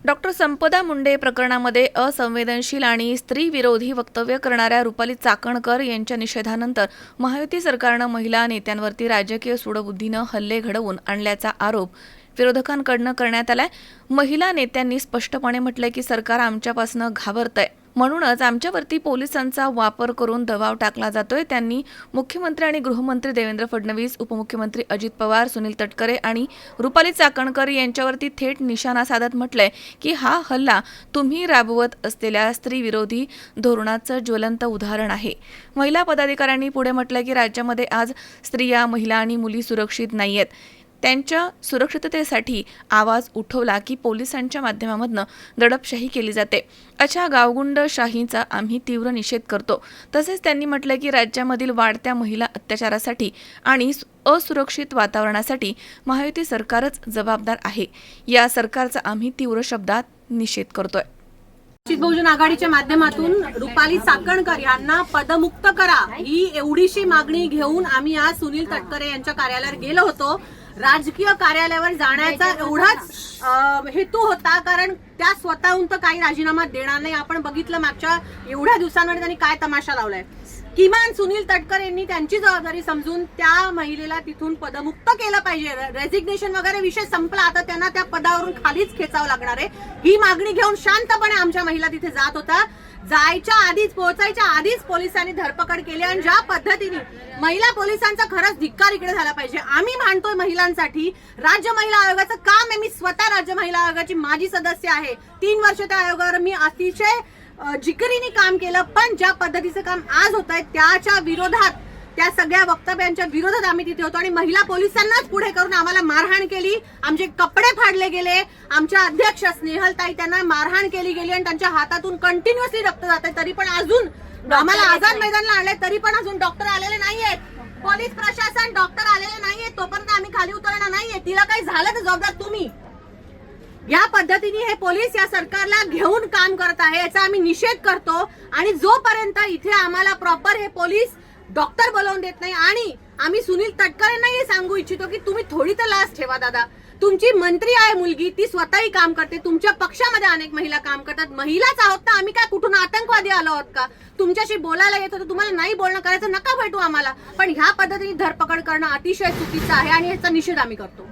Doctor संपदा मुंडे प्रकरणामध्ये असंवेदनशील आणि स्त्रीविरोधी वक्तव्य करणाऱ्या रुपाली चाकणकर यांच्या निषेधानंतर महायुती सरकारनं महिला नेत्यांवरती राजकीय सूडबुद्धीनं हल्ले घडवून आणल्याचा आरोप विरोधकांकडून करण्यात आलाय। महिला नेत्यांनी स्पष्टपणे म्हटलंय की सरकार आमच्यापासून घाबरतंय, म्हणूनच आमच्यावरती पोलिसांचा वापर करून दबाव टाकला जातोय। त्यांनी मुख्यमंत्री आणि गृहमंत्री देवेंद्र फडणवीस, उपमुख्यमंत्री अजित पवार, सुनील तटकरे आणि रुपाली चाकणकर यांच्यावरती थेट निशाणा साधत म्हटलंय की हा हल्ला तुम्ही राबवत असलेल्या स्त्रीविरोधी धोरणाचं ज्वलंत उदाहरण आहे। महिला पदाधिकाऱ्यांनी पुढे म्हटलंय की राज्यामध्ये आज स्त्रिया, महिला आणि मुली सुरक्षित नाहीयेत। त्यांच्या सुरक्षिततेसाठी आवाज उठवला की पोलिसांच्या माध्यमामधून दडपशाही केली जाते। अशा गावगुंडशाहीचा आम्ही तीव्र निषेध करतो। तसेच त्यांनी म्हटलं की राज्यामधील वाढत्या महिला अत्याचारासाठी आणि असुरक्षित वातावरणासाठी महायुती सरकारच जबाबदार आहे। या सरकारचा आम्ही तीव्र शब्दात निषेध करतोय। वंचित बहुजन आघाडीच्या माध्यमातून रुपाली चाकणकर यांना पदमुक्त करा ही एवढीशी मागणी घेऊन आम्ही आज सुनील तटकरे यांच्या कार्यालयावर गेलो होतो। राजकीय कार्यालयावर जाण्याचा एवढाच हेतू होता, कारण त्या स्वतःहून तर काही राजीनामा देणार नाही। आपण बघितलं मागच्या एवढ्या दिवसांमध्ये त्यांनी काय तमाशा लावलाय। किमान सुनील तटकरे यांनी त्यांची जबाबदारी समजून त्या महिलेला तिथून पदमुक्त केलं पाहिजे। रेझिग्नेशन वगैरे विषय संपला, आता त्यांना त्या पदावरून खालीच खेचावं लागणार आहे। ही मागणी घेऊन शांतपणे आमच्या महिला तिथे जात होता। जायच्या आधीच, पोहोचायच्या आधीच पोलिसांनी धरपकड केली आणि ज्या पद्धतीने महिला पोलिसांचा खरंच धिक्कार इकडे झाला पाहिजे। आम्ही मानतोय महिलांसाठी राज्य महिला आयोगाचं काम आहे। मी स्वतः राज्य महिला आयोगाची माजी सदस्य आहे। 3 वर्ष त्या आयोगावर मी अतिशय जिकरीने काम केलं, पण ज्या पद्धतीचं काम आज होत आहे त्याच्या विरोधात, त्या सगळ्या वक्तव्यांच्या विरोधात आम्ही तिथे होतो आणि महिला पोलिसांनाच पुढे करून आम्हाला मारहाण केली। आमचे कपडे फाडले गेले। आमच्या अध्यक्ष स्नेहलताई त्यांना मारहाण केली गेली आणि त्यांच्या हातातून कंटिन्युअसली रक्त जात आहे। तरी पण अजून आम्हाला आझाद मैदानला आणले, तरी पण अजून डॉक्टर आलेले नाहीयेत। पोलीस प्रशासन, डॉक्टर आलेले नाहीयेत। तोपर्यंत आम्ही खाली उतरणार नाहीये। तिला काही झालं तर जबाबदार तुम्ही। या पद्धतीने हे पोलीस या सरकारला घेऊन काम करत आहे, याचा आम्ही निषेध करतो। आणि जोपर्यंत इथे आम्हाला प्रॉपर हे पोलीस डॉक्टर बोलवून देत नाही, आणि आम्ही सुनील तटकरेंना हे सांगू इच्छितो की तुम्ही थोडी तर लाज ठेवा दादा। तुमची मंत्री आहे मुलगी, ती स्वतःही काम करते। तुमच्या पक्षामध्ये अनेक महिला काम करतात। महिलाच आहोत ना आम्ही, काय कुठून आतंकवादी आलो आहोत का? तुमच्याशी बोलायला येत होतं, तुम्हाला नाही बोलणं करायचं, नका भेटू आम्हाला। पण ह्या पद्धतीने धरपकड करणं अतिशय चुकीचं आहे आणि याचा निषेध आम्ही करतो।